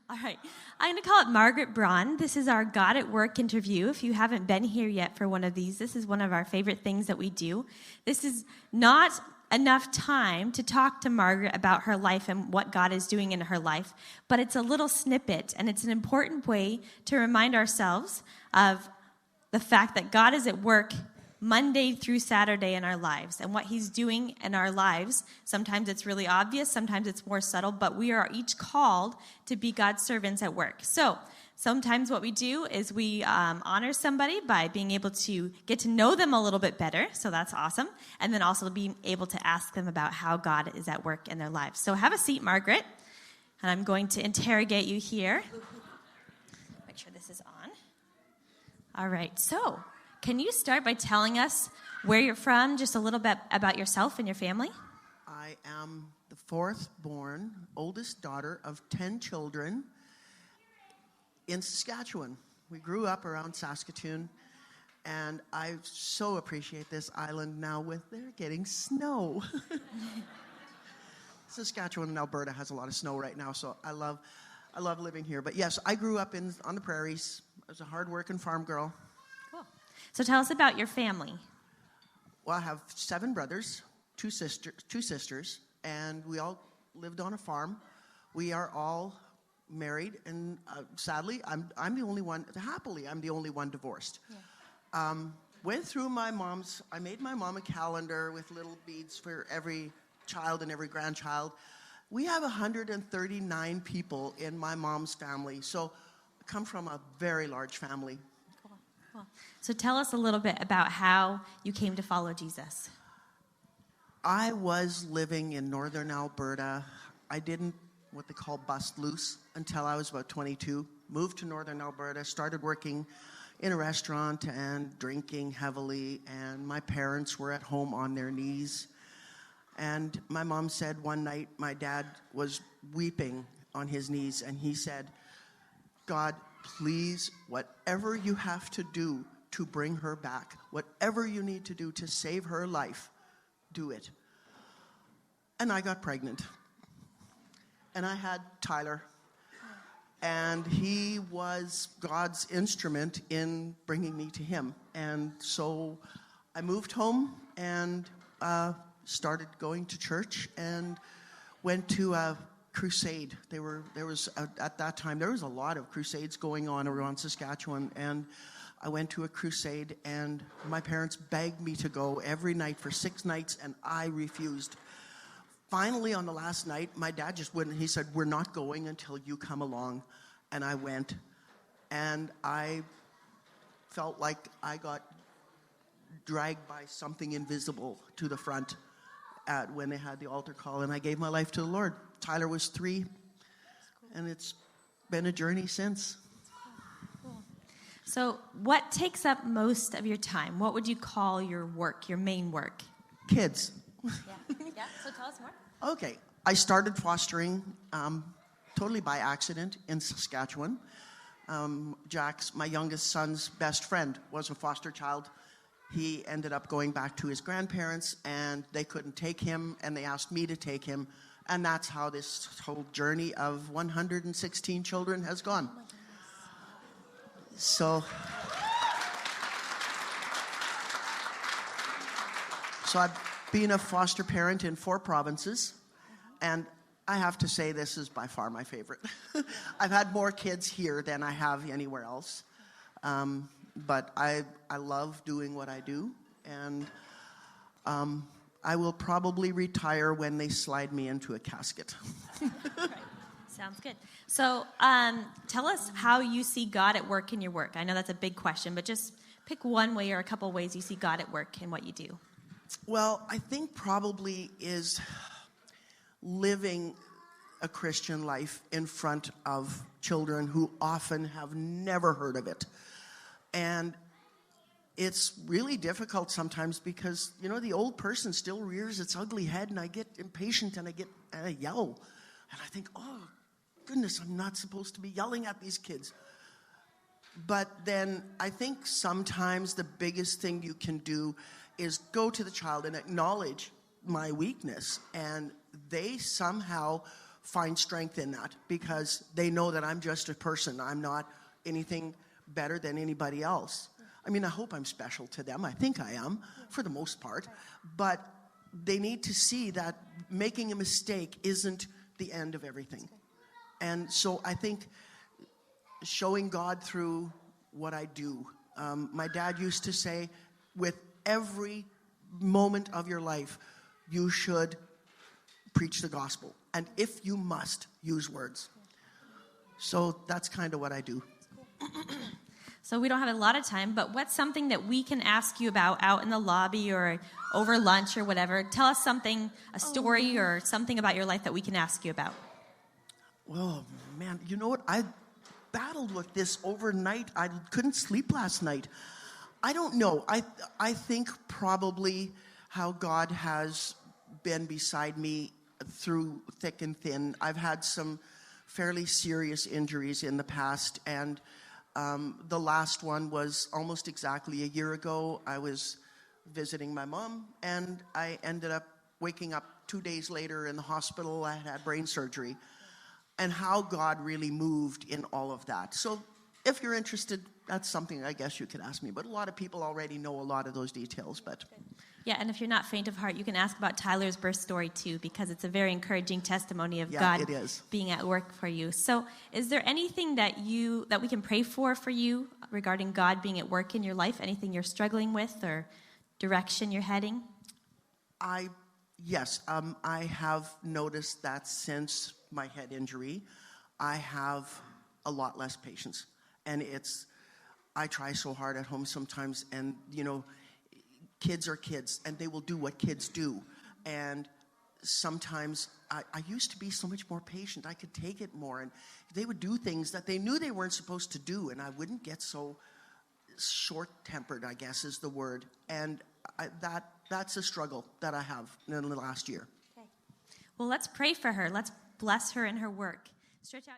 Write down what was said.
All right. I'm going to call it Margaret Braun. This is our God at Work interview. If you haven't been here yet for one of these, this is one of our favorite things that we do. This is not enough time to talk to Margaret about her life and what God is doing in her life, but it's a little snippet, and it's an important way to remind ourselves of the fact that God is at work Monday through Saturday in our lives, and what he's doing in our lives. Sometimes it's really obvious, sometimes it's more subtle, but we are each called to be God's servants at work. So sometimes what we do is we honor somebody by being able to get to know them a little bit better, so that's awesome, and then also being able to ask them about how God is at work in their lives. So have a seat, Margaret, and I'm going to interrogate you here. Make sure this is on. All right, so can you start by telling us where you're from, just a little bit about yourself and your family? I am the fourth born, oldest daughter of 10 children in Saskatchewan. We grew up around Saskatoon, and I so appreciate this island now with they're getting snow. Saskatchewan and Alberta has a lot of snow right now, so I love living here. But yes, I grew up on the prairies. I was a hard-working farm girl. So tell us about your family. Well, I have 7 brothers, two sisters, and we all lived on a farm. We are all married, and sadly, I'm the only one. Happily, I'm the only one divorced. Yeah. Went through I made my mom a calendar with little beads for every child and every grandchild. We have 139 people in my mom's family, so I come from a very large family. So tell us a little bit about how you came to follow Jesus. I was living in northern Alberta. I didn't what they call bust loose until I was about 22. Moved to northern Alberta, started working in a restaurant and drinking heavily, and my parents were at home on their knees. And my mom said one night my dad was weeping on his knees, and he said, "God, please, whatever you have to do to bring her back, whatever you need to do to save her life, do it." And I got pregnant. And I had Tyler. And he was God's instrument in bringing me to him. And so I moved home and started going to church and went to a crusade. At that time, there was a lot of crusades going on around Saskatchewan, and I went to a crusade, and my parents begged me to go every night for 6 nights, and I refused. Finally, on the last night, my dad just wouldn't. He said, "We're not going until you come along," and I went, and I felt like I got dragged by something invisible to the front when they had the altar call, and I gave my life to the Lord. Tyler was 3, and it's been a journey since. Cool. So what takes up most of your time? What would you call your work, your main work? Kids. Yeah, so tell us more. Okay, I started fostering totally by accident in Saskatchewan. Jack's, my youngest son's best friend, was a foster child. He ended up going back to his grandparents, and they couldn't take him, and they asked me to take him. And that's how this whole journey of 116 children has gone. Oh, so I've been a foster parent in 4 provinces, and I have to say this is by far my favorite. I've had more kids here than I have anywhere else. But I love doing what I do, and I will probably retire when they slide me into a casket. Right. Sounds good. So tell us how you see God at work in your work. I know that's a big question, but just pick one way or a couple ways you see God at work in what you do. Well, I think probably is living a Christian life in front of children who often have never heard of it. And it's really difficult sometimes because, the old person still rears its ugly head, and I get impatient and I yell. And I think, oh, goodness, I'm not supposed to be yelling at these kids. But then I think sometimes the biggest thing you can do is go to the child and acknowledge my weakness. And they somehow find strength in that because they know that I'm just a person. I'm not anything better than anybody else. I mean, I hope I'm special to them. I think I am, for the most part. But they need to see that making a mistake isn't the end of everything. And so I think showing God through what I do. My dad used to say, with every moment of your life, you should preach the gospel. And if you must, use words. So that's kind of what I do. So we don't have a lot of time, but what's something that we can ask you about out in the lobby or over lunch or whatever? Tell us something, a story or something about your life that we can ask you about. Oh, man. You know what? I battled with this overnight. I couldn't sleep last night. I don't know. I think probably how God has been beside me through thick and thin. I've had some fairly serious injuries in the past, and the last one was almost exactly a year ago. I was visiting my mom, and I ended up waking up 2 days later in the hospital. I had brain surgery, and how God really moved in all of that. So if you're interested, that's something I guess you could ask me. But a lot of people already know a lot of those details. But yeah, and if you're not faint of heart, you can ask about Tyler's birth story too, because it's a very encouraging testimony of God being at work for you. So is there anything that we can pray for you regarding God being at work in your life? Anything you're struggling with or direction you're heading? Yes, I have noticed that since my head injury, I have a lot less patience. And I try so hard at home sometimes, and, kids are kids, and they will do what kids do. And sometimes I used to be so much more patient. I could take it more, and they would do things that they knew they weren't supposed to do, and I wouldn't get so short-tempered, I guess is the word. And that's a struggle that I have in the last year. Okay. Well, let's pray for her. Let's bless her in her work. Stretch out.